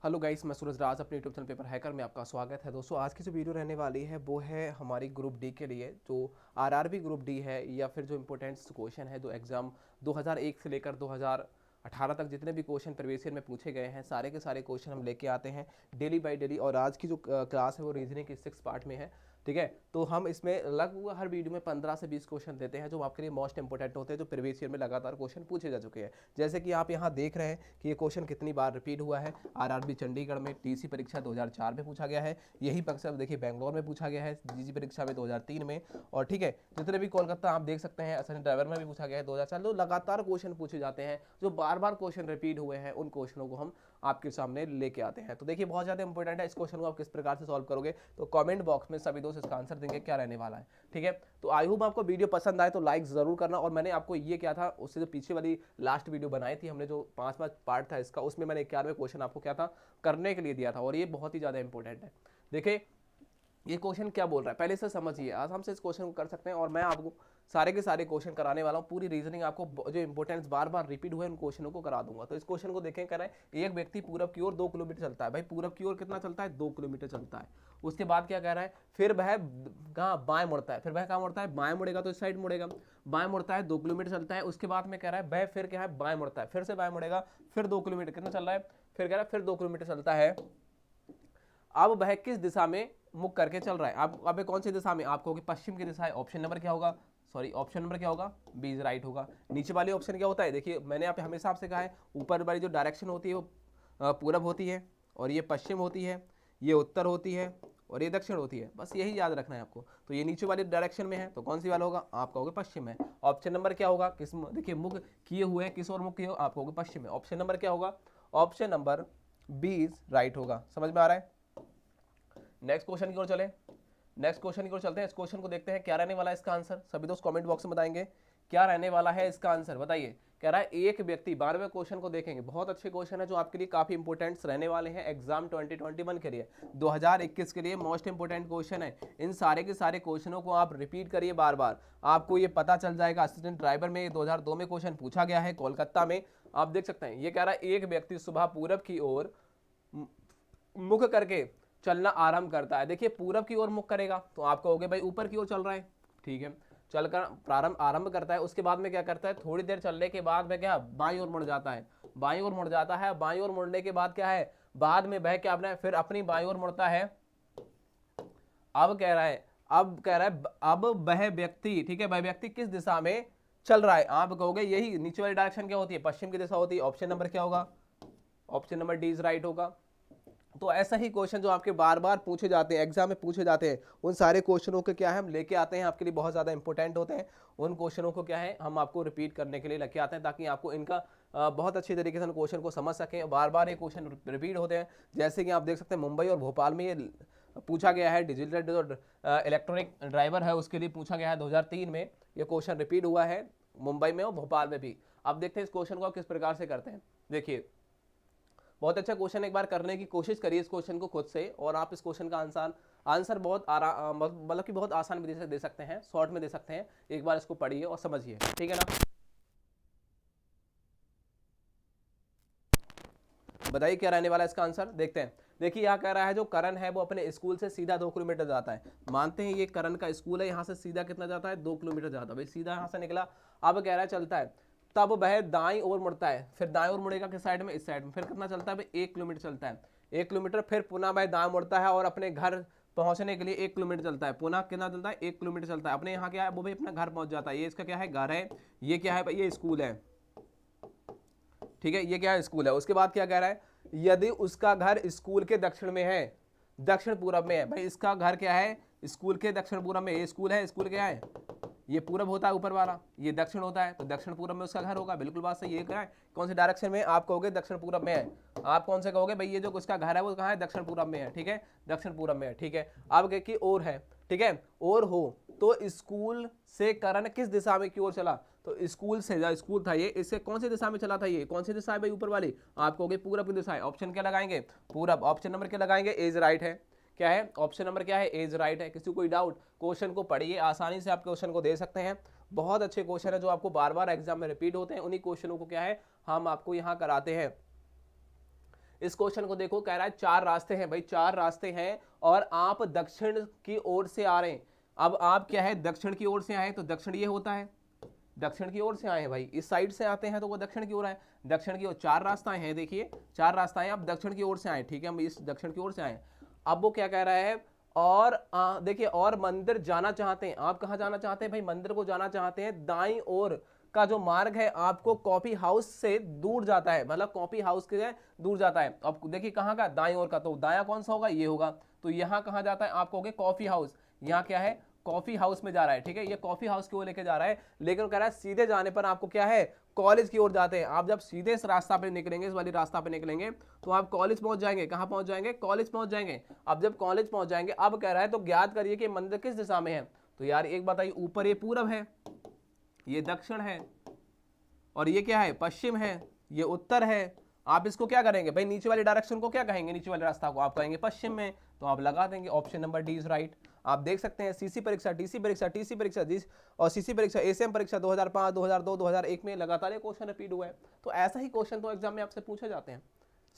Hello guys, मैं सूरज राज अपने YouTube channel paper hacker में आपका स्वागत है। दोस्तों, आज की जो वीडियो रहने वाली है वो है हमारी ग्रुप डी के लिए, जो आरआरबी ग्रुप डी है या फिर जो इंपॉर्टेंट क्वेश्चन है जो एग्जाम 2001 से लेकर 2018 तक जितने भी क्वेश्चन प्रीवियस ईयर में पूछे गए हैं, सारे के सारे क्वेश्चन हम लेके आते हैं डेली बाय डेली। और आज की जो क्लास है वो रीजनिंग की 6 पार्ट में है। ठीक है, तो हम इसमें लगभग हर वीडियो में 15 से 20 क्वेश्चन देते हैं जो आपके लिए मोस्ट इंपॉर्टेंट होते हैं, जो प्रीवियस ईयर में लगातार क्वेश्चन पूछे जा चुके हैं। जैसे कि आप यहाँ देख रहे हैं कि ये क्वेश्चन कितनी बार रिपीट हुआ है। आरआरबी चंडीगढ़ में टीसी परीक्षा 2004 में पूछा गया है। यही परीक्षा देखिए बेंगलोर में पूछा गया है, जीजी परीक्षा में 2003 में। और ठीक है, जितने भी कोलकाता आप देख सकते हैं असानी ड्राइवर में भी पूछा गया है 2004। तो लगातार क्वेश्चन पूछे जाते हैं, जो बार बार क्वेश्चन रिपीट हुए हैं उन क्वेश्चनों को हम आपके सामने लेके आते हैं। तो देखिए बहुत ज़्यादा इंपॉर्टेंट है, इस क्वेश्चन को आप किस प्रकार से सॉल्व करोगे तो कमेंट बॉक्स में सभी दोस्त इसका आंसर देंगे क्या रहने वाला है। ठीक है, तो आई होप आपको वीडियो पसंद आए तो लाइक जरूर करना। और मैंने आपको ये क्या था, उससे जो पीछे वाली लास्ट वीडियो बनाई थी हमने, जो 5 पार्ट था इसका, उसमें मैंने 11वें क्वेश्चन आपको क्या था करने के लिए दिया था, और ये बहुत ही ज़्यादा इंपॉर्टेंट है। देखिए ये क्वेश्चन क्या बोल रहा है पहले से समझिए, आराम से इस क्वेश्चन को कर सकते हैं। और मैं आपको सारे के सारे क्वेश्चन कराने वाला हूँ, पूरी रीजनिंग आपको जो इंपॉर्टेंस बार बार रिपीट हुए उन क्वेश्चनों को करा दूंगा। तो इस क्वेश्चन को देखें, कह रहा है एक व्यक्ति पूरब की ओर 2 किलोमीटर चलता है। भाई पूरब की ओर कितना चलता है? 2 किलोमीटर चलता है। उसके बाद क्या कह रहा है, फिर वह कहाँ बाएं मुड़ता है। फिर वह कहाँ मुड़ता है? बाएं मुड़ेगा तो इस साइड मुड़ेगा। बाएं मुड़ता है, 2 किलोमीटर चलता है। उसके बाद में कह रहा है वह फिर क्या है, बाएं मुड़ता है, फिर से बाएं मुड़ेगा, फिर 2 किलोमीटर कितना चल रहा है, फिर कह रहा है फिर 2 किलोमीटर चलता है। अब वह किस दिशा में मुख करके चल रहा है? अब कौन सी दिशा में? आप कहोगे पश्चिम की दिशा है। ऑप्शन नंबर क्या होगा? सॉरी, ऑप्शन नंबर क्या होगा? बी इज राइट होगा। नीचे वाले ऑप्शन क्या होता है? देखिए मैंने यहाँ पे हमेशा आपसे कहा है, ऊपर वाली जो डायरेक्शन होती है वो पूरब होती है, और ये पश्चिम होती है, ये उत्तर होती है, और ये दक्षिण होती है। बस यही याद रखना है आपको। तो ये नीचे वाली डायरेक्शन में है तो कौन सी वाला होगा? आप कहोगे पश्चिम है। ऑप्शन नंबर क्या होगा? किस, देखिए मुख किए हुए किस और मुख किए हो? आप कहोगे पश्चिम है। ऑप्शन नंबर क्या होगा? Option number B is right होगा। समझ में आ रहा है? नेक्स्ट क्वेश्चन की ओर चले, नेक्स्ट क्वेश्चन की ओर चलते हैं। इस क्वेश्चन को देखते हैं क्या रहने वाला है इसका आंसर। सभी दोस्त कमेंट बॉक्स में बताएंगे क्या रहने वाला है इसका आंसर, बताइए। कह रहा है एक व्यक्ति, 12वें क्वेश्चन को देखेंगे, बहुत अच्छे क्वेश्चन है जो आपके लिए काफी इंपोर्टेंट रहने वाले हैं एग्जाम 2021 के लिए, 2021 के लिए मोस्ट इंपोर्टेंट क्वेश्चन है। इन सारे के सारे क्वेश्चनों को आप रिपीट करिए बार बार, आपको ये पता चल जाएगा। असिस्टेंट ड्राइवर में 2002 में क्वेश्चन पूछा गया है कोलकाता में, आप देख सकते हैं। ये कह रहा है एक व्यक्ति सुबह पूरब की ओर मुख करके चलना आरंभ करता है। देखिए पूरब की ओर मुख करेगा तो आप कहोगे भाई ऊपर की ओर चल रहा है। ठीक है, चलकर प्रारंभ आरंभ करता है। उसके बाद में क्या करता है, थोड़ी देर चलने के बाद में क्या बाईं ओर मुड़ जाता है। बाईं ओर मुड़ जाता है। बाईं ओर मुड़ने के बाद क्या है, बाद में वह क्या अपने फिर अपनी बाईं ओर मुड़ता है। अब कह रहा है, अब कह रहा है अब वह व्यक्ति, ठीक है, वह व्यक्ति किस दिशा में चल रहा है? आप कहोगे यही नीचे वाली डायरेक्शन क्या होती है? पश्चिम की दिशा होती है। ऑप्शन नंबर क्या होगा? Option number D is right होगा। तो ऐसा ही क्वेश्चन जो आपके बार बार पूछे जाते हैं, एग्जाम में पूछे जाते हैं, उन सारे क्वेश्चनों के क्या है हम लेके आते हैं, आपके लिए बहुत ज़्यादा इंपॉर्टेंट होते हैं। उन क्वेश्चनों को क्या है हम आपको रिपीट करने के लिए लेके आते हैं, ताकि आपको इनका बहुत अच्छी तरीके से क्वेश्चन को समझ सकें। बार बार ये क्वेश्चन रिपीट होते हैं। जैसे कि आप देख सकते हैं मुंबई और भोपाल में ये पूछा गया है। डिजिटल जो इलेक्ट्रॉनिक ड्राइवर है उसके लिए पूछा गया है 2003 में। ये क्वेश्चन रिपीट हुआ है मुंबई में और भोपाल में भी। अब देखते हैं इस क्वेश्चन को आप किस प्रकार से करते हैं। देखिए बहुत अच्छा क्वेश्चन, एक बार करने की कोशिश करिए इस क्वेश्चन को खुद से, और आप इस क्वेश्चन का आंसर बहुत मतलब कि बहुत आसान भी दे सकते हैं, शॉर्ट में दे सकते हैं। एक बार इसको पढ़िए और समझिए, ठीक है ना। बताइए क्या रहने वाला है इसका आंसर, देखते हैं। देखिए यहाँ कह रहा है जो करण है वो अपने स्कूल से सीधा 2 किलोमीटर जाता है। मानते हैं ये करण का स्कूल है, यहाँ से सीधा कितना जाता है? 2 किलोमीटर जाता है। भाई सीधा यहाँ से निकला, अब कह रहा है चलता है, तब वह दाईं ओर मुड़ता है। फिर दाईं ओर मुड़ेगा किस साइड में? इस साइड में। फिर कितना चलता है? भाई 1 किलोमीटर चलता है। 1 किलोमीटर, फिर पुनः वह दाएं मुड़ता है और अपने घर पहुंचने के लिए 1 किलोमीटर चलता है। पुनः कितना चलता है? 1 किलोमीटर चलता है। अपने यहाँ क्या है वो भाई अपना घर पहुंच जाता है। ये इसका क्या है? घर है। ये क्या है भाई? ये स्कूल है। ठीक है, ये क्या है? स्कूल है। उसके बाद क्या कह रहा है, यदि उसका घर स्कूल के दक्षिण में है, दक्षिण पूरब में है। भाई इसका घर क्या है? स्कूल के दक्षिण पूरब में। ये स्कूल है, स्कूल क्या है? ये पूरब होता है ऊपर वाला, ये दक्षिण होता है, तो दक्षिण पूरब में उसका घर होगा। बिल्कुल बात सही। ये क्या है? कौन सी डायरेक्शन में? आप कहोगे दक्षिण पूरब में है। आप कौन से कहोगे? भाई ये जो उसका घर है वो कहाँ है? दक्षिण पूरब में है। ठीक है, दक्षिण पूरब में है। ठीक है, अब क्या कि और है, ठीक है, और हो तो स्कूल से करण किस दिशा में की ओर चला? तो स्कूल से, जो स्कूल था ये, इससे कौन सी दिशा में चला था? ये कौन सी दिशा है भाई? ऊपर वाली। आप कहोगे पूरब की दिशा है। ऑप्शन क्या लगाएंगे? पूरब। ऑप्शन नंबर क्या लगाएंगे? एज राइट है। क्या है? ऑप्शन नंबर क्या है? एज राइट है। किसी को कोई डाउट? क्वेश्चन को पढ़िए, आसानी से आप क्वेश्चन को दे सकते हैं। बहुत अच्छे क्वेश्चन है जो आपको बार बार एग्जाम में रिपीट होते हैं। उन्हीं क्वेश्चनों को क्या है हम आपको यहाँ कराते हैं। इस क्वेश्चन को देखो, कह रहा है 4 रास्ते हैं भाई, 4 रास्ते हैं और आप दक्षिण की ओर से आ रहे हैं। अब आप क्या है, दक्षिण की ओर से आए तो दक्षिण ये होता है, दक्षिण की ओर से आए हैं भाई, इस साइड से आते हैं तो वो दक्षिण की ओर आए, दक्षिण की ओर 4 रास्ताएं हैं, देखिए 4 रास्ताएं, आप दक्षिण की ओर से आए, ठीक है, हम इस दक्षिण की ओर से आए। अब वो क्या कह रहा है, और देखिए और मंदिर जाना चाहते हैं, आप कहाँ जाना चाहते हैं भाई, मंदिर को जाना चाहते हैं, दाईं ओर का जो मार्ग है आपको कॉफी हाउस से दूर जाता है, मतलब कॉफी हाउस के दूर जाता है। अब देखिए कहाँ का, दाईं ओर का, तो दाया कौन सा होगा, ये होगा, तो यहाँ कहाँ जाता है, आप कहोगे कॉफी हाउस, यहाँ क्या है, कॉफी हाउस में जा रहा है, ठीक है, ये कॉफी हाउस की ओर लेके जा रहा है, लेकिन कह रहा है सीधे जाने पर आपको क्या है, कॉलेज की ओर जाते हैं। आप जब सीधे इस रास्ता पे निकलेंगे, इस वाली रास्ता पे निकलेंगे, तो आप कॉलेज पहुंच जाएंगे, कहां पहुंच जाएंगे, कॉलेज पहुंच जाएंगे। अब जब कॉलेज पहुंच जाएंगे, अब कह रहा है तो ज्ञात करिए कि मंदिर किस दिशा में है। तो यार एक बताइए, ऊपर ये पूरब है, ये दक्षिण है, और ये क्या है, पश्चिम है, ये उत्तर है। आप इसको क्या करेंगे भाई, नीचे वाली डायरेक्शन को क्या कहेंगे, नीचे वाले रास्ता को आप कहेंगे पश्चिम में, तो आप लगा देंगे option number D is right. आप देख सकते हैं सीसी परीक्षा, टीसी परीक्षा, टीसी परीक्षा और सीसी परीक्षा, एसएम परीक्षा 2005, 2002, 2001 में लगातार ये क्वेश्चन रिपीट हुआ है। तो ऐसा ही क्वेश्चन तो एग्जाम में आपसे पूछे जाते हैं,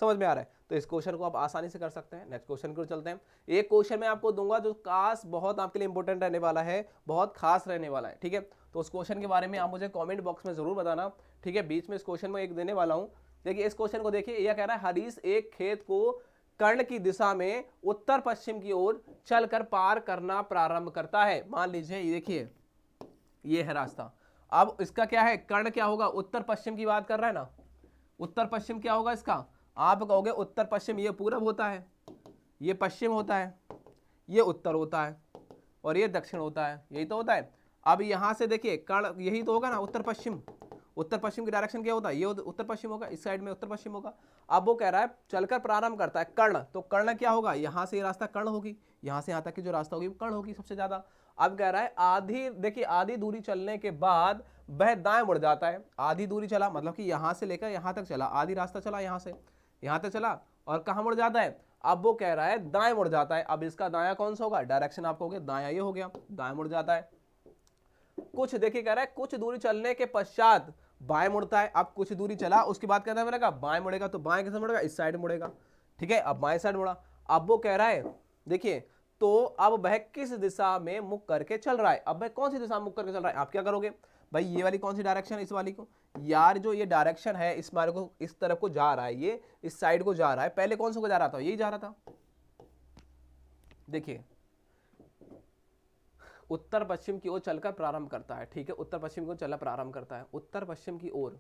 समझ में आ रहा है। तो इस क्वेश्चन को आप आसानी से कर सकते हैं। नेक्स्ट क्वेश्चन की ओर चलते हैं। एक क्वेश्चन मैं आपको दूंगा जो खास बहुत आपके लिए इंपॉर्टेंट रहने वाला है, बहुत खास रहने वाला है, ठीक है। तो उस क्वेश्चन के बारे में आप मुझे कमेंट बॉक्स में जरूर बताना, ठीक है। बीच में इस क्वेश्चन में एक देने वाला हूं, देखिए इस क्वेश्चन को देखिए, यह कह रहा है हरीश एक खेत को कर्ण की दिशा में उत्तर पश्चिम की ओर चलकर पार करना प्रारंभ करता है। मान लीजिए ये देखिए, ये है रास्ता। अब इसका क्या है, कर्ण क्या होगा, उत्तर पश्चिम की बात कर रहा है ना, उत्तर पश्चिम क्या होगा इसका, आप कहोगे उत्तर पश्चिम, ये पूरब होता है, ये पश्चिम होता है, ये उत्तर होता है, और ये दक्षिण होता है, यही तो होता है। अब यहां से देखिए कर्ण यही तो होगा ना, उत्तर पश्चिम, उत्तर पश्चिम की डायरेक्शन क्या होता है, ये उत्तर पश्चिम होगा, इस साइड में उत्तर पश्चिम होगा। अब वो कह रहा है चलकर प्रारंभ करता है कर्ण, तो कर्ण क्या होगा, यहां से ये रास्ता कर्ण होगी, यहां से यहां तक की जो रास्ता होगी वो कर्ण होगी सबसे ज्यादा। अब कह रहा है आधी, देखिए आधी दूरी चलने के बाद वह दाएं मुड़ जाता है। आधी दूरी चला मतलब कि यहां से लेकर यहां तक चला, आधी रास्ता चला, यहां से यहां तक चला, और कहां मुड़ जाता है, अब वो कह रहा है दाएं मुड़ जाता है। अब इसका दाया कौन सा होगा, डायरेक्शन आप कहोगे दाया, ये हो गया, दाएं मुड़ जाता है। कुछ देखिए कह रहा है कुछ दूरी चलने के पश्चात बाएं मुड़ता है। अब कुछ दूरी चला, उसके बाद कहता है मैंने कहा बाएं मुड़ेगा, तो बाएं कैसे मुड़ेगा, इस साइड मुड़ेगा, ठीक है। अब बाएं साइड मुड़ा। अब वो कह रहा है देखिए, तो अब वह किस दिशा में मुख करके चल रहा है, अब वह कौन सी दिशा में मुख करके चल रहा है, आप क्या करोगे भाई, ये वाली कौन सी डायरेक्शन है, इस वाली को, यार जो ये डायरेक्शन है इस मार्ग को इस तरफ को जा रहा है, ये इस साइड को जा रहा है, पहले कौन सा को जा रहा था, यही जा रहा था। देखिए उत्तर पश्चिम की ओर चलकर प्रारंभ करता है, ठीक है, उत्तर पश्चिम की ओर चलना प्रारंभ करता है, उत्तर पश्चिम की ओर,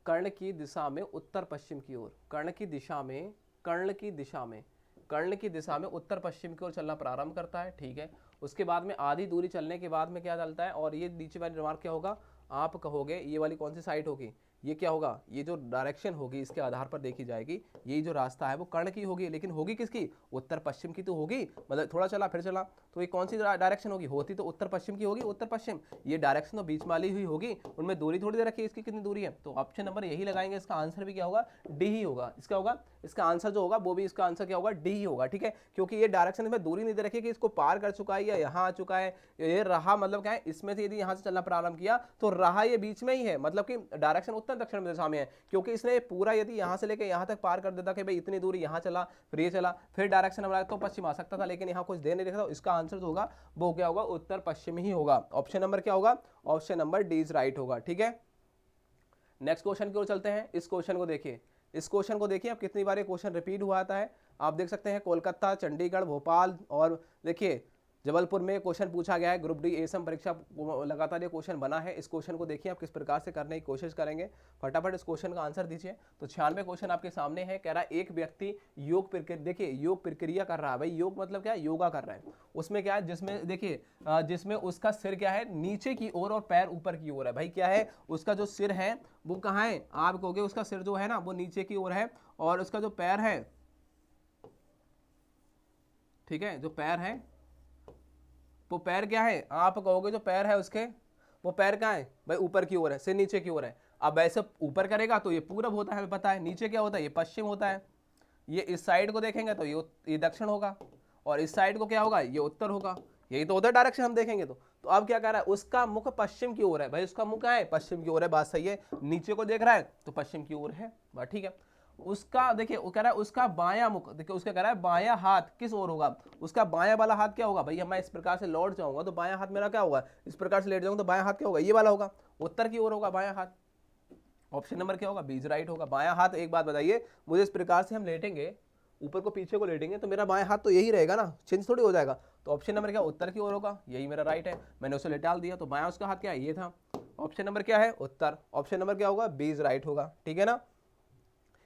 कर्ण की दिशा में, उत्तर पश्चिम की ओर, कर्ण की दिशा में, कर्ण की दिशा में, कर्ण की दिशा में उत्तर पश्चिम की ओर चलना प्रारंभ करता है, ठीक है। उसके बाद में आधी दूरी चलने के बाद में क्या चलता है, और ये नीचे वाली रिमार्क क्या होगा, आप कहोगे ये वाली कौन सी साइड होगी, ये क्या होगा, ये जो डायरेक्शन होगी इसके आधार पर देखी जाएगी, यही जो रास्ता है वो कर्ण की होगी, लेकिन होगी किसकी, उत्तर पश्चिम की तो होगी, मतलब थोड़ा चला फिर चला, तो ये कौन सी डायरेक्शन होगी, होती तो उत्तर पश्चिम की होगी, उत्तर पश्चिम, ये डायरेक्शन तो बीच वाली हुई होगी, उनमें दूरी थोड़ी दे रखी है, इसकी कितनी दूरी है, तो ऑप्शन नंबर यही लगाएंगे। इसका आंसर भी क्या होगा, डी ही होगा। इसका होगा, इसका आंसर जो होगा वो भी इसका आंसर क्या होगा, डी ही होगा, ठीक है, क्योंकि ये डायरेक्शन में दूरी नहीं दे रखी है कि इसको पार कर चुका है या यहाँ आ चुका है, ये रहा मतलब क्या है, इसमें से यदि यहाँ से चलना प्रारंभ किया तो रहा ये बीच में ही है, मतलब कि डायरेक्शन उत्तर दक्षिण दिशा में है, क्योंकि इसने पूरा यदि यहाँ से लेकर यहाँ तक पार कर देता कि भाई इतनी दूरी यहाँ चला, फिर ये चला, फिर डायरेक्शन हमारा तो पश्चिम आ सकता था, लेकिन यहाँ कुछ दे नहीं रखा, तो इसका आंसर जो होगा वो क्या होगा, उत्तर पश्चिम ही होगा। ऑप्शन नंबर क्या होगा, option number D is right होगा, ठीक है। नेक्स्ट क्वेश्चन की ओर चलते हैं। इस क्वेश्चन को देखिए, इस क्वेश्चन को देखिए, अब कितनी बार ये क्वेश्चन रिपीट हुआ आता है, आप देख सकते हैं कोलकाता, चंडीगढ़, भोपाल, और देखिए जबलपुर में क्वेश्चन पूछा गया है, ग्रुप डी एसएम परीक्षा लगातार ये क्वेश्चन बना है। इस क्वेश्चन को देखिए आप किस प्रकार से करने की कोशिश करेंगे, फटाफट इस क्वेश्चन का आंसर दीजिए। तो 96 क्वेश्चन आपके सामने है, कह रहा है एक व्यक्ति योग प्रक्रिया, देखिए योग प्रक्रिया कर रहा है, भाई योग मतलब क्या है, योगा कर रहा है, उसमें क्या है, जिसमें देखिए जिसमें उसका सिर क्या है, नीचे की ओर और पैर ऊपर की ओर है। भाई क्या है, उसका जो सिर है वो कहाँ है, आप कहोगे उसका सिर जो है ना वो नीचे की ओर है, और उसका जो पैर है, ठीक है, जो पैर है वो पैर क्या है, आप कहोगे जो पैर है उसके वो पैर कहाँ है, भाई ऊपर की ओर है, सिर नीचे की ओर है। अब ऐसे ऊपर करेगा तो ये पूरब होता है, हमें पता है, नीचे क्या होता है, ये पश्चिम होता है, ये इस साइड को देखेंगे तो ये दक्षिण होगा, और इस साइड को क्या होगा, ये उत्तर होगा, यही तो उधर डायरेक्शन हम देखेंगे। तो अब क्या कह रहा है, उसका मुख पश्चिम की ओर है, भाई उसका मुख क्या है, पश्चिम की ओर है, बात सही है, नीचे को देख रहा है तो पश्चिम की ओर है, बात ठीक है। उसका, देखिए वो कह रहा है उसका बायां मुख, देखिए उसका कह रहा है बायां हाथ किस ओर होगा, उसका बायां वाला हाथ क्या होगा भैया, मैं इस प्रकार से लौट जाऊंगा तो बायां हाथ मेरा क्या होगा, इस प्रकार से लेट जाऊंगा तो बायां हाथ क्या होगा, ये वाला होगा, उत्तर की ओर होगा बायां हाथ। ऑप्शन नंबर क्या होगा, बी इज राइट होगा। बायां हाथ, एक बात बताइए मुझे, इस प्रकार से हम लेटेंगे, ऊपर को पीछे को लेटेंगे तो मेरा बायां हाथ तो यही रहेगा ना, चेंज थोड़ी हो जाएगा। तो ऑप्शन नंबर क्या, उत्तर की ओर होगा, यही मेरा राइट है, मैंने उसे लेटाल दिया तो बायां उसका हाथ क्या है, ये था। ऑप्शन नंबर क्या है, उत्तर। ऑप्शन नंबर क्या होगा, बी इज राइट होगा, ठीक है ना।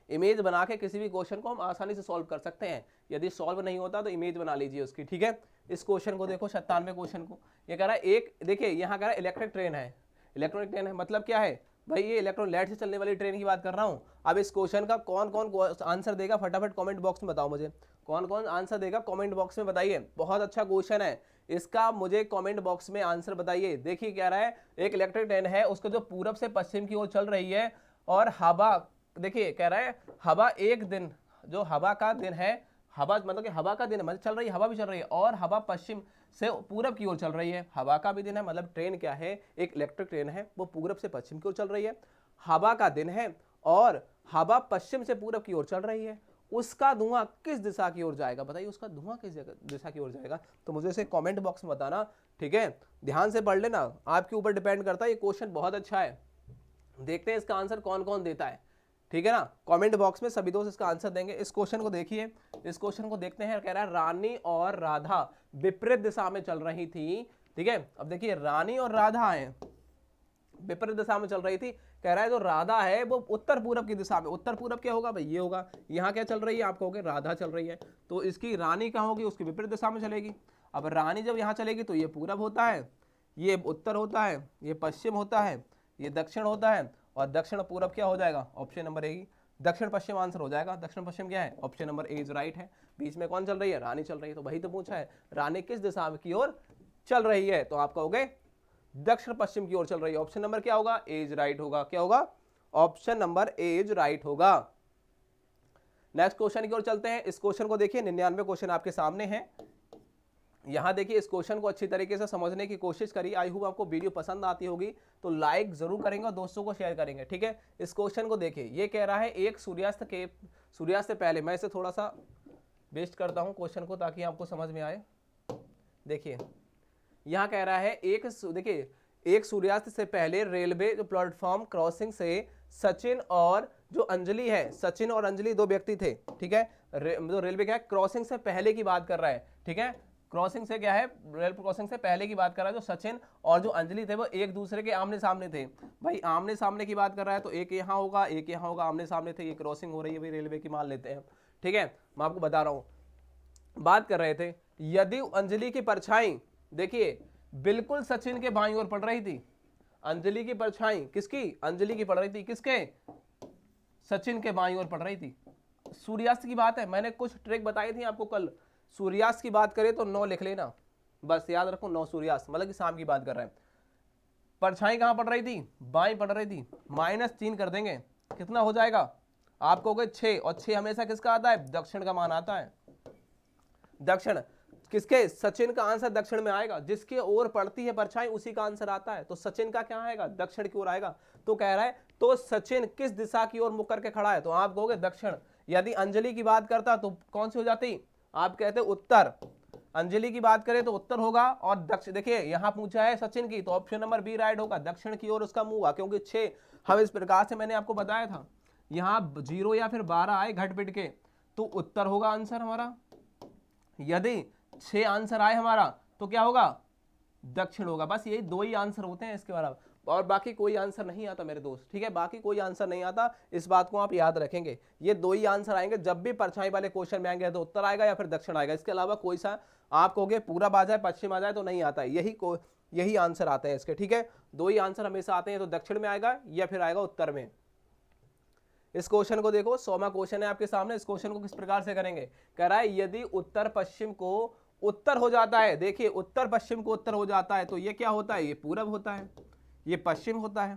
इमेज बना के किसी भी क्वेश्चन को हम आसानी से सॉल्व कर सकते हैं, यदि सॉल्व नहीं होता तो इमेज बना लीजिए उसकी, ठीक है। इस क्वेश्चन को देखो, 97वें क्वेश्चन को, ये कह रहा है एक, देखिए यहाँ कह रहा है इलेक्ट्रिक ट्रेन है, इलेक्ट्रॉनिक ट्रेन है मतलब क्या है भाई, ये इलेक्ट्रॉन लाइट से चलने वाली ट्रेन की बात कर रहा हूँ। अब इस क्वेश्चन का कौन कौन आंसर देगा फटाफट कमेंट बॉक्स में बताओ मुझे, कौन कौन आंसर देगा कमेंट बॉक्स में बताइए। बहुत अच्छा क्वेश्चन है, इसका मुझे कमेंट बॉक्स में आंसर बताइए। देखिए क्या रहा है, एक इलेक्ट्रिक ट्रेन है, उसको जो पूरब से पश्चिम की ओर चल रही है, और हवा, देखिए कह रहा है हवा एक दिन, जो हवा का दिन है, हवा मतलब कि हवा का दिन है मतलब चल रही है, हवा भी चल रही है, और हवा पश्चिम से पूरब की ओर चल रही है, हवा का भी दिन है मतलब ट्रेन क्या है, एक इलेक्ट्रिक ट्रेन है, वो पूरब से पश्चिम की ओर चल रही है, हवा का दिन है और हवा पश्चिम से पूरब की ओर चल रही है, उसका धुआं किस दिशा की ओर जाएगा, बताइए उसका धुआं किस दिशा की ओर जाएगा। तो मुझे इसे कमेंट बॉक्स में बताना, ठीक है, ध्यान से पढ़ लेना, आपके ऊपर डिपेंड करता है। ये क्वेश्चन बहुत अच्छा है, देखते हैं इसका आंसर कौन कौन देता है, ठीक है ना। कमेंट बॉक्स में सभी दोस्त इसका आंसर देंगे। इस क्वेश्चन को देखिए, इस क्वेश्चन को देखते हैं, कह रहा है रानी और राधा विपरीत दिशा में चल रही थी, ठीक है। अब देखिए रानी और राधा है, विपरीत दिशा में चल रही थी, कह रहा है जो राधा है वो उत्तर पूरब की दिशा में, उत्तर पूरब क्या होगा भाई, ये होगा, यहाँ क्या चल रही है, आप कहोगे राधा चल रही है, तो इसकी रानी कहाँ होगी, उसकी विपरीत दिशा में चलेगी। अब रानी जब यहाँ चलेगी तो ये पूरब होता है, ये उत्तर होता है, ये पश्चिम होता है, ये दक्षिण होता है, और दक्षिण पूरब क्या हो जाएगा, ऑप्शन नंबर ए, दक्षिण पश्चिम आंसर हो जाएगा। दक्षिण पश्चिम क्या है, option number A is right है। बीच में कौन चल रही है, रानी चल रही है, तो वही तो पूछा है, रानी किस दिशा की ओर चल रही है, तो आप कहोगे दक्षिण पश्चिम की ओर चल रही है, ऑप्शन नंबर क्या होगा, ए इज राइट होगा, क्या होगा, option number A is right होगा। नेक्स्ट क्वेश्चन की ओर चलते हैं। इस क्वेश्चन को देखिए, 99 क्वेश्चन आपके सामने है। यहाँ देखिए इस क्वेश्चन को अच्छी तरीके से समझने की कोशिश करिए। आई होप आपको वीडियो पसंद आती होगी, तो लाइक जरूर करेंगे और दोस्तों को शेयर करेंगे, ठीक है। इस क्वेश्चन को देखिए, ये कह रहा है एक सूर्यास्त से पहले, मैं इसे थोड़ा सा वेस्ट करता हूँ क्वेश्चन को ताकि आपको समझ में आए। देखिए यहाँ कह रहा है देखिए एक सूर्यास्त से पहले रेलवे जो प्लेटफॉर्म क्रॉसिंग से सचिन और जो अंजलि है, सचिन और अंजलि दो व्यक्ति थे, ठीक है। जो रेलवे क्या है, क्रॉसिंग से पहले की बात कर रहा है, ठीक है। क्रॉसिंग से क्या है, रेल क्रॉसिंग से पहले की बात कर रहा है। जो सचिन और जो अंजलि थे वो एक दूसरे के आमने सामने थे, भाई आमने सामने की बात कर रहा है, तो एक यहाँ होगा एक यहाँ होगा, आमने सामने थे, ये क्रॉसिंग हो रही है भाई रेलवे की, मान लेते हैं, ठीक है। मैं आपको बता रहा हूँ, बात कर रहे थे, यदि अंजलि की परछाई देखिए बिल्कुल सचिन के बाईं ओर पड़ रही थी, अंजलि की परछाई किसकी, अंजलि की पड़ रही थी, किसके, सचिन के बाईं ओर पड़ रही थी। सूर्यास्त की बात है, मैंने कुछ ट्रिक बताई थी आपको कल, सूर्यास्त की बात करें तो 9 लिख लेना, बस याद रखो 9 सूर्यास्त, मतलब कि शाम की बात कर रहे हैं। परछाई कहां पड़ रही थी, बाईं पड़ रही थी, -3 कर देंगे, कितना हो जाएगा, आप कहोगे 6, और 6 हमेशा किसका आता है, दक्षिण का मान आता है। दक्षिण किसके, सचिन का आंसर दक्षिण में आएगा, जिसके ओर पड़ती है परछाई उसी का आंसर आता है, तो सचिन का क्या आएगा, दक्षिण की ओर आएगा। तो कह रहा है तो सचिन किस दिशा की ओर मुख करके खड़ा है, तो आप कहोगे दक्षिण। यदि अंजलि की बात करता तो कौन सी हो जाती, आप कहते उत्तर। अंजलि की बात करें तो उत्तर होगा, और दक्षिण, देखिए यहां पूछा है सचिन की, तो ऑप्शन नंबर बी राइट होगा, दक्षिण की ओर उसका मुंह होगा, क्योंकि 6 हम इस प्रकार से मैंने आपको बताया था, यहां 0 या फिर 12 आए घट पिट के तो उत्तर होगा आंसर हमारा। यदि 6 आंसर आए हमारा तो क्या होगा, दक्षिण होगा। बस यही 2 ही आंसर होते हैं इसके बराबर, और बाकी कोई आंसर नहीं आता मेरे दोस्त, ठीक है, बाकी कोई आंसर नहीं आता, इस बात को आप याद रखेंगे। ये 2 ही आंसर आएंगे, जब भी परछाई वाले क्वेश्चन में आएंगे तो उत्तर आएगा या फिर दक्षिण आएगा, इसके अलावा कोई सा आप कहोगे पूरब आ जाए पश्चिम आ जाए तो नहीं आता है, यही आंसर आते हैं इसके, ठीक है। 2 ही आंसर हमेशा आते हैं, तो दक्षिण में आएगा या फिर आएगा उत्तर में। इस क्वेश्चन को देखो, 100वां क्वेश्चन है आपके सामने। इस क्वेश्चन को किस प्रकार से करेंगे, कह रहा है यदि उत्तर पश्चिम को उत्तर हो जाता है, देखिए उत्तर पश्चिम को उत्तर हो जाता है तो ये क्या होता है, ये पूरब होता है, ये पश्चिम होता है,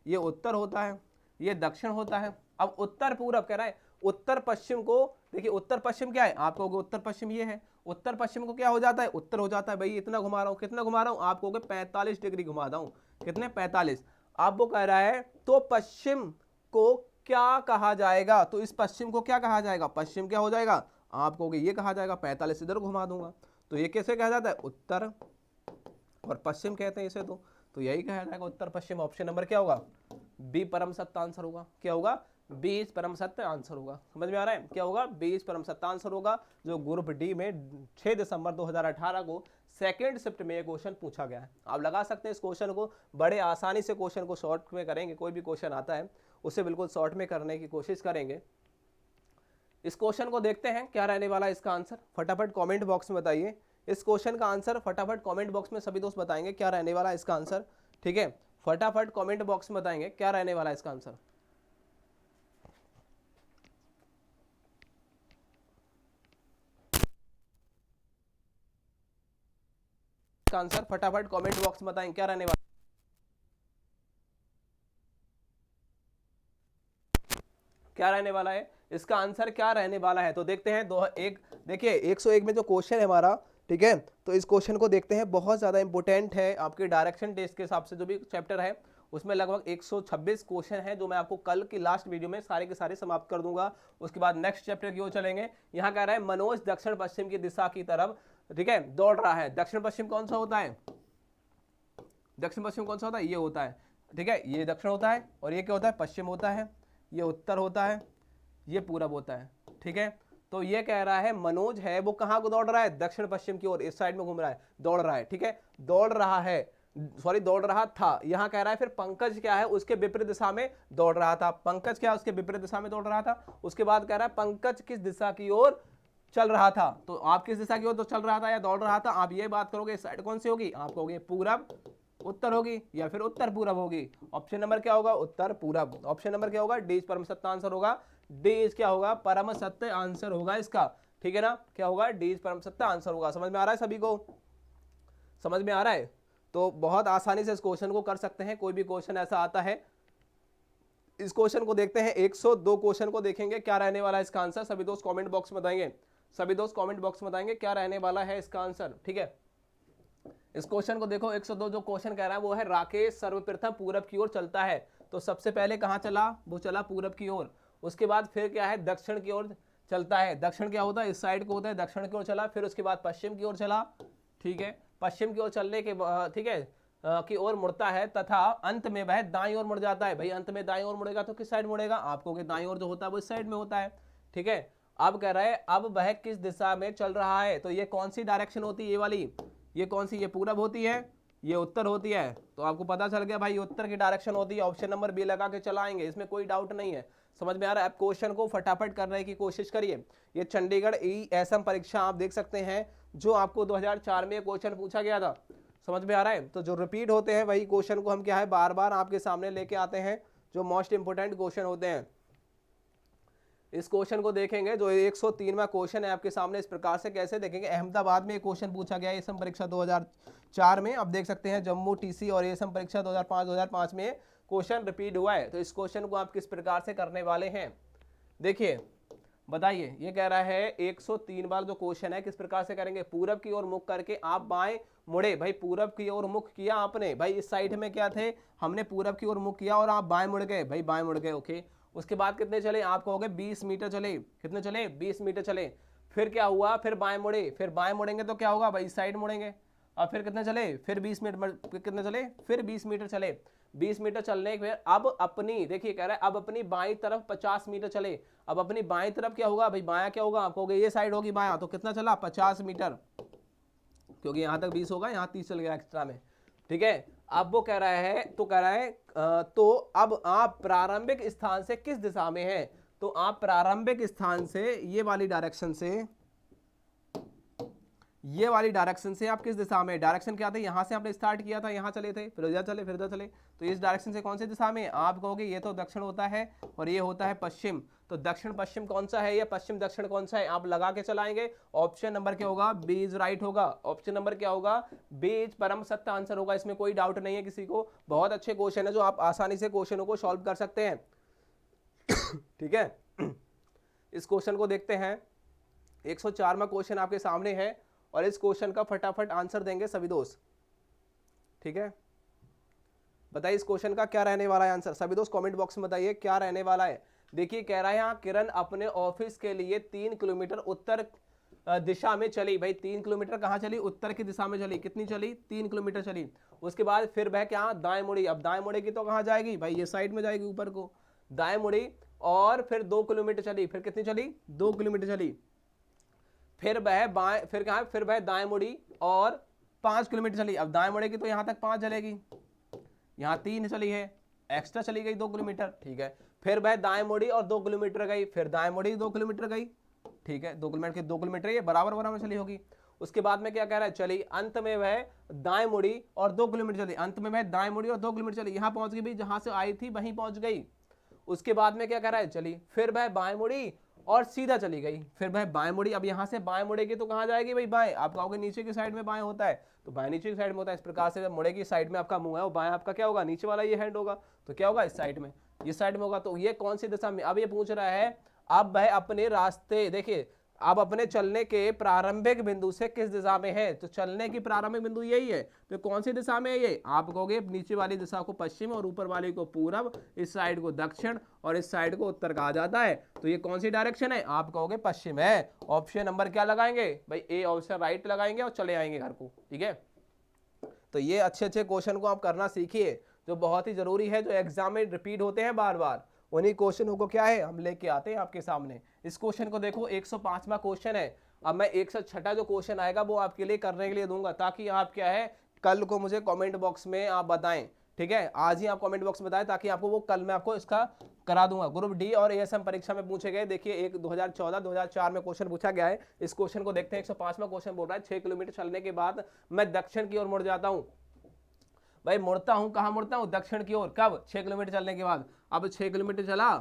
ये उत्तर होता है, ये दक्षिण होता है। अब उत्तर पूरब कह रहा है, उत्तर पश्चिम को देखिए, उत्तर पश्चिम क्या है, आप कहोगे उत्तर पश्चिम ये है, उत्तर पश्चिम को क्या हो जाता है, उत्तर हो जाता है। भाई इतना घुमा रहा हूं, कितना घुमा रहा हूं, आप कहोगे 45 डिग्री घुमा रहा हूं, कितने 45। अब वो कह रहा है तो पश्चिम को क्या कहा जाएगा? तो इस पश्चिम को क्या कहा जाएगा? पश्चिम क्या हो जाएगा? आप कहोगे ये कहा जाएगा, 45 इधर घुमा दूंगा, तो ये कैसे कहा जाता है? उत्तर और पश्चिम कहते हैं इसे। तो यही कहा जाएगा उत्तर पश्चिम। ऑप्शन नंबर क्या होगा? बी परम सत्य आंसर होगा। क्या होगा? 20 परम सत्य आंसर होगा। समझ में आ रहा है? क्या होगा? 20 परम सत्य आंसर होगा, जो ग्रुप डी में 6 दिसंबर 2018 को सेकेंड शिफ्ट में ये क्वेश्चन पूछा गया है। आप लगा सकते हैं इस क्वेश्चन को, बड़े आसानी से क्वेश्चन को शॉर्ट में करेंगे। कोई भी क्वेश्चन आता है उसे बिल्कुल शॉर्ट में करने की कोशिश करेंगे। इस क्वेश्चन को देखते हैं क्या रहने वाला है इसका आंसर। फटाफट कमेंट बॉक्स में बताइए इस क्वेश्चन का आंसर। फटाफट कमेंट बॉक्स में सभी दोस्त बताएंगे क्या रहने वाला है इसका आंसर। ठीक है, फटाफट कमेंट बॉक्स में बताएंगे क्या रहने वाला है इसका आंसर। इसका आंसर फटाफट कमेंट बॉक्स में बताएंगे क्या रहने वाला। क्या रहने वाला है इसका आंसर? क्या रहने वाला है? तो देखते हैं देखिए 101 में जो क्वेश्चन है हमारा, ठीक है, तो इस क्वेश्चन को देखते हैं। बहुत ज्यादा इंपॉर्टेंट है आपके डायरेक्शन टेस्ट के हिसाब से। जो भी चैप्टर है उसमें लगभग 126 क्वेश्चन है, जो मैं आपको कल की लास्ट वीडियो में सारे के सारे समाप्त कर दूंगा। उसके बाद नेक्स्ट चैप्टर की ओर चलेंगे। यहाँ कह रहा है मनोज दक्षिण पश्चिम की दिशा की तरफ, ठीक है, दौड़ रहा है। दक्षिण पश्चिम कौन सा होता है? दक्षिण पश्चिम कौन सा होता है? ये होता है। ठीक है, ये दक्षिण होता है और ये क्या होता है? पश्चिम होता है। ये उत्तर होता है, ये पूरब होता है। ठीक है, तो ये कह रहा है मनोज है वो कहाँ को दौड़ रहा है? दक्षिण पश्चिम की ओर, इस साइड में घूम रहा है, दौड़ रहा है। ठीक है, दौड़ रहा है, सॉरी दौड़ रहा था। यहां कह रहा है फिर पंकज क्या है? उसके विपरीत दिशा में दौड़ रहा था। पंकज क्या? उसके विपरीत दिशा में दौड़ रहा था। उसके बाद कह रहा है पंकज किस दिशा की ओर चल रहा था? तो आप किस दिशा की ओर तो चल रहा था या दौड़ रहा था? आप ये बात करोगे साइड कौन सी होगी? आप कहोगे पूरब उत्तर होगी या फिर उत्तर पूरब होगी। ऑप्शन नंबर क्या होगा? उत्तर पूरब। ऑप्शन नंबर क्या होगा? डी परम सत्य आंसर होगा। डी क्या होगा? परम सत्य आंसर होगा इसका। ठीक है ना, क्या होगा? डी परम सत्य आंसर होगा। समझ में आ रहा है सभी को? समझ में आ रहा है? तो बहुत आसानी से इस क्वेश्चन को कर सकते हैं। कोई भी क्वेश्चन ऐसा आता है, इस क्वेश्चन को देखते हैं। 102 क्वेश्चन को देखेंगे क्या रहने वाला है इसका आंसर। सभी दोस्त कमेंट बॉक्स में बताएंगे, सभी दोस्त कमेंट बॉक्स में बताएंगे क्या रहने वाला है इसका आंसर। ठीक है, इस क्वेश्चन को देखो। 102 जो क्वेश्चन कह रहा है वो है राकेश सर्वप्रथम पूरब की ओर चलता है। तो सबसे पहले कहां चला? वो चला पूरब की ओर। उसके बाद फिर क्या है? दक्षिण की ओर चलता है। दक्षिण क्या होता है? इस साइड को होता है, दक्षिण की ओर चला। फिर उसके बाद पश्चिम की ओर चला। ठीक है, पश्चिम की ओर चलने के ठीक है की ओर मुड़ता है तथा अंत में वह दाईं ओर मुड़ जाता है। भाई अंत में दाईं ओर मुड़ेगा तो किस साइड मुड़ेगा? आपको दाईं ओर जो होता है वो इस साइड में होता है। ठीक है, अब कह रहा है अब वह किस दिशा में चल रहा है? तो ये कौन सी डायरेक्शन होती है? ये वाली। ये कौन सी? ये पूरब होती है, ये उत्तर होती है। तो आपको पता चल गया भाई उत्तर की डायरेक्शन होती है। ऑप्शन नंबर बी लगा के चलाएंगे, इसमें कोई डाउट नहीं है। समझ में आ रहा है? आप क्वेश्चन को फटाफट करने की कोशिश करिए। ये चंडीगढ़ ESM परीक्षा आप देख सकते हैं, जो आपको 2004 में क्वेश्चन पूछा गया था। समझ में आ रहा है? तो जो रिपीट होते हैं वही क्वेश्चन को हम क्या है बार बार आपके सामने लेके आते हैं, जो मोस्ट इंपोर्टेंट क्वेश्चन होते हैं। इस क्वेश्चन को देखेंगे जो 103वां क्वेश्चन है आपके सामने। इस प्रकार से कैसे देखेंगे? अहमदाबाद में एक क्वेश्चन पूछा गया एसएम परीक्षा 2004 में। अब देख सकते हैं जम्मू TC और एसएम परीक्षा 2005 में क्वेश्चन रिपीट हुआ है। तो इस क्वेश्चन को आप किस प्रकार से करने वाले हैं? देखिए बताइए, ये कह रहा है 103 बार जो क्वेश्चन है किस प्रकार से करेंगे? पूरब की ओर मुख करके आप बाएं मुड़े। भाई पूरब की ओर मुख किया आपने, भाई इस साइड में क्या थे? हमने पूरब की ओर मुख किया और आप बाएं मुड़ गए। भाई बाएं मुड़ गए, ओके। उसके बाद कितने चले? आप कहोगे 20 मीटर चले। कितने चले? 20 मीटर चले। फिर क्या हुआ? फिर बाएं मुड़े। फिर बाएं मुड़ेंगे तो क्या होगा? भाई इस साइड मुड़ेंगे। अब फिर कितने चले? फिर 20 मीटर। कितने चले? फिर 20 मीटर चले। 20 मीटर चलने के बाद अब अपनी, देखिए कह रहा है अब अपनी बाईं तरफ 50 मीटर चले। अब अपनी बाईं तरफ क्या होगा? भाई बायां क्या होगा? आप कहोगे ये साइड होगी बायां। तो कितना चला? 50 मीटर, क्योंकि यहां तक 20 होगा, यहां 30 चल गया एक्स्ट्रा में। ठीक है, अब वो कह रहा है, तो कह रहा है तो अब आप प्रारंभिक स्थान से किस दिशा में हैं? तो आप प्रारंभिक स्थान से ये वाली डायरेक्शन से, ये वाली डायरेक्शन से आप किस दिशा में? डायरेक्शन क्या थे? यहां से आपने स्टार्ट किया था, यहां चले थे, फिर इधर चले, फिर इधर चले। तो इस डायरेक्शन से कौन सी दिशा में? आप कहोगे ये तो दक्षिण होता है और ये होता है पश्चिम। तो दक्षिण पश्चिम कौन सा है? ये पश्चिम दक्षिण कौन सा है? आप लगा के चलाएंगे। ऑप्शन नंबर क्या होगा? बी इज राइट होगा। ऑप्शन नंबर क्या होगा? बी इज परम सत्य आंसर होगा। इसमें कोई डाउट नहीं है किसी को। बहुत अच्छे क्वेश्चन है जो आप आसानी से क्वेश्चनों को सॉल्व कर सकते हैं। ठीक है, इस क्वेश्चन को देखते हैं। 104वां क्वेश्चन आपके सामने है और इस क्वेश्चन का फटाफट आंसर देंगे सभी दोस्त। ठीक है, बताइए इस क्वेश्चन का क्या रहने वाला है आंसर। सभी दोस्त कमेंट बॉक्स में बताइए क्या रहने वाला है। देखिए कह रहा है यहाँ किरण अपने ऑफिस के लिए 3 किलोमीटर उत्तर दिशा में चली। भाई 3 किलोमीटर कहाँ चली? उत्तर की दिशा में चली। कितनी चली? 3 किलोमीटर चली। उसके बाद फिर वह क्या दाएं मुड़ी। अब दाएं मुड़ेगी तो कहाँ जाएगी भाई? ये साइड में जाएगी ऊपर को। दाएं मुड़ी और फिर 2 किलोमीटर चली। फिर कितनी चली? 2 किलोमीटर चली। फिर वह बाएं, फिर कहाँ? फिर वह दाएं मुड़ी और 5 किलोमीटर चली। अब दाएं मुड़ेगी तो यहाँ तक 5 चलेगी, यहाँ 3 चली है, एक्स्ट्रा चली गई 2 किलोमीटर। ठीक है, फिर वह दाएं मुड़ी और 2 किलोमीटर गई, फिर दाएं मुड़ी 2 किलोमीटर गई। ठीक है, 2 किलोमीटर के 2 किलोमीटर ये बराबर बराबर चली होगी। उसके बाद में क्या कह रहा है? चली, अंत में वह दाएं मुड़ी और 2 किलोमीटर चली। अंत में वह दाएं मुड़ी और 2 किलोमीटर चली, यहाँ पहुंच गई भाई, जहां से आई थी वहीं पहुंच गई। उसके बाद में क्या कह रहा है? चली, फिर वह बाएं मुड़ी और सीधा चली गई। फिर वह बाएं मुड़ी। अब यहाँ से बाएं मुड़ेगी तो कहाँ जाएगी भाई? बाएं। आप कहोगे नीचे की साइड में बाएं होता है, तो बाएं नीचे की साइड में होता है। इस प्रकार से जब मुड़ेगी साइड में आपका मुंह है, वो बाएं आपका क्या होगा? नीचे वाला ये हैंड होगा, तो क्या होगा? इस साइड में, ये साइड में होगा। तो ये कौन सी दिशा में? अब ये पूछ रहा है अब वह अपने रास्ते, देखिए अब अपने चलने के प्रारंभिक बिंदु से किस दिशा में है? तो चलने की प्रारंभिक बिंदु यही है, तो कौन सी दिशा में है ये? आप कहोगे नीचे वाली दिशा को पश्चिम और ऊपर वाली को पूरब, इस साइड को दक्षिण और इस साइड को उत्तर कहा जाता है। तो ये कौन सी डायरेक्शन है? आप कहोगे पश्चिम है। ऑप्शन नंबर क्या लगाएंगे भाई? ए ऑप्शन राइट लगाएंगे और चले आएंगे घर को। ठीक है, तो ये अच्छे अच्छे क्वेश्चन को आप करना सीखिए, जो बहुत ही जरूरी है, जो एग्जाम में रिपीट होते हैं बार बार। उन्हीं क्वेश्चनों को क्या है हम लेके आते हैं आपके सामने। इस क्वेश्चन को देखो, 105वां क्वेश्चन है। अब मैं 106 जो क्वेश्चन आएगा वो आपके लिए करने के लिए दूंगा, ताकि आप क्या है कल को मुझे कमेंट बॉक्स में आप बताएं। ठीक है, आज ही आप कमेंट बॉक्स में बताएं, ताकि आपको वो कल मैं आपको इसका करा दूंगा। ग्रुप डी और एएसएम परीक्षा में पूछे गए, देखिए एक 2014-2004 में क्वेश्चन पूछा गया है। इस क्वेश्चन को देखते हैं। 105वां क्वेश्चन बोल रहा है 6 किलोमीटर चलने के बाद मैं दक्षिण की ओर मुड़ जाता हूँ। भाई मुड़ता हूं, कहां मुड़ता हूं? दक्षिण की ओर। कब? 6 किलोमीटर चलने के बाद। अब 6 किलोमीटर चला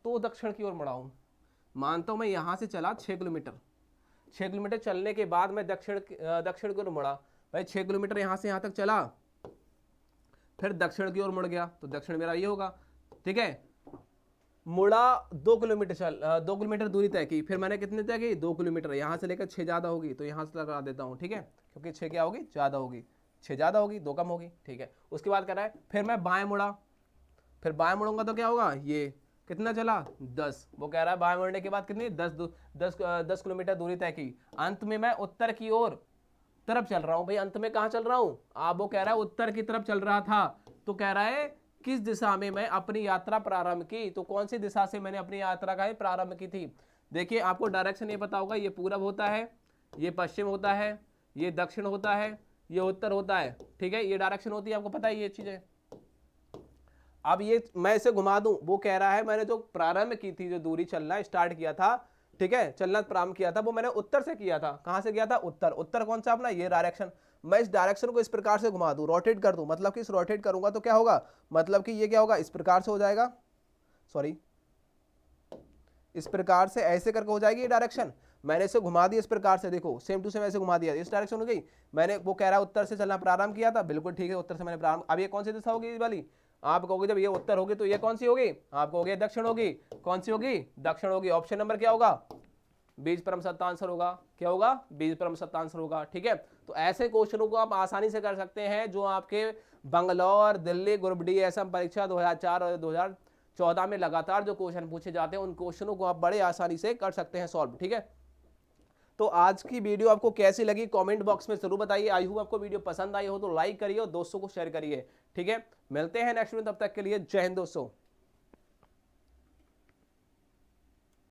तो दक्षिण की ओर मुड़ा हूं। मानता हूं मैं यहां से चला 6 किलोमीटर, 6 किलोमीटर चलने के बाद मैं दक्षिण की ओर मुड़ा। भाई 6 किलोमीटर यहां से यहां तक चला, फिर दक्षिण की ओर मुड़ गया, तो दक्षिण मेरा ये होगा। ठीक है, मुड़ा 2 किलोमीटर 2 किलोमीटर दूरी तय की। फिर मैंने कितने तय की? 2 किलोमीटर। यहां से लेकर 6 ज्यादा होगी, तो यहां से लगा देता हूं। ठीक है, क्योंकि 6 क्या होगी? ज्यादा होगी। 6 ज्यादा होगी, 2 कम होगी। ठीक है, उसके बाद कह रहा है फिर मैं बाएं मुड़ा। फिर बाएं मुड़ूंगा तो क्या होगा? ये कितना चला? 10। वो कह रहा है बाएं मुड़ने के बाद कितनी? 10 किलोमीटर दूरी तय की। अंत में मैं उत्तर की ओर तरफ चल रहा हूं। भाई अंत में कहां चल रहा हूं? आप वो कह रहा है उत्तर की तरफ चल रहा था, तो कह रहा है किस दिशा में मैं अपनी यात्रा प्रारंभ की? तो कौन सी दिशा से मैंने अपनी यात्रा का प्रारंभ की थी? देखिए आपको डायरेक्शन ये पता होगा, ये पूरब होता है, ये पश्चिम होता है, ये दक्षिण होता है, ये उत्तर होता है। ठीक है, ये डायरेक्शन होती है, आपको पता है ये चीजें। अब ये मैं इसे घुमा दूं, वो कह रहा है मैंने जो प्रारंभ की थी, जो दूरी चलना स्टार्ट किया था, ठीक है, चलना प्रारंभ किया था, वो मैंने उत्तर से किया था। कहां से किया था? उत्तर। उत्तर कौन सा अपना? ये डायरेक्शन। मैं इस डायरेक्शन को इस प्रकार से घुमा दूं, रोटेट कर दूं, मतलब कि इस रोटेट करूंगा तो क्या होगा? मतलब कि ये क्या होगा? इस प्रकार से हो जाएगा, सॉरी इस प्रकार से ऐसे करके हो जाएगी ये डायरेक्शन। मैंने इसे घुमा दिया इस प्रकार से, देखो सेम टू सेम ऐसे घुमा दिया, इस डायरेक्शन हो गई। मैंने, वो कह रहा है उत्तर से चलना प्रारंभ किया था, बिल्कुल ठीक है, उत्तर से मैंने प्रारंभ। अब ये कौन सी दिशा होगी? ये वाली। आप कहोगे जब ये उत्तर होगी तो ये कौन सी होगी? आप कहोगे दक्षिण होगी। कौन सी होगी? दक्षिण होगी। ऑप्शन नंबर क्या होगा? बीज परम सत्ता आंसर होगा। क्या होगा? बीज परम सत्ता आंसर होगा। ठीक है, तो ऐसे क्वेश्चनों को आप आसानी से कर सकते हैं, जो आपके Bangalore, Delhi group D ASM परीक्षा 2004 और 2014 में लगातार जो क्वेश्चन पूछे जाते हैं, उन क्वेश्चनों को आप बड़े आसानी से कर सकते हैं सॉल्व। ठीक है, तो आज की वीडियो आपको कैसी लगी कमेंट बॉक्स में जरूर बताइए। आई होप आपको वीडियो पसंद आई हो तो लाइक करिए और दोस्तों को शेयर करिए। ठीक है, मिलते हैं नेक्स्ट वीडियो, तब तक के लिए जय हिंद दोस्तों।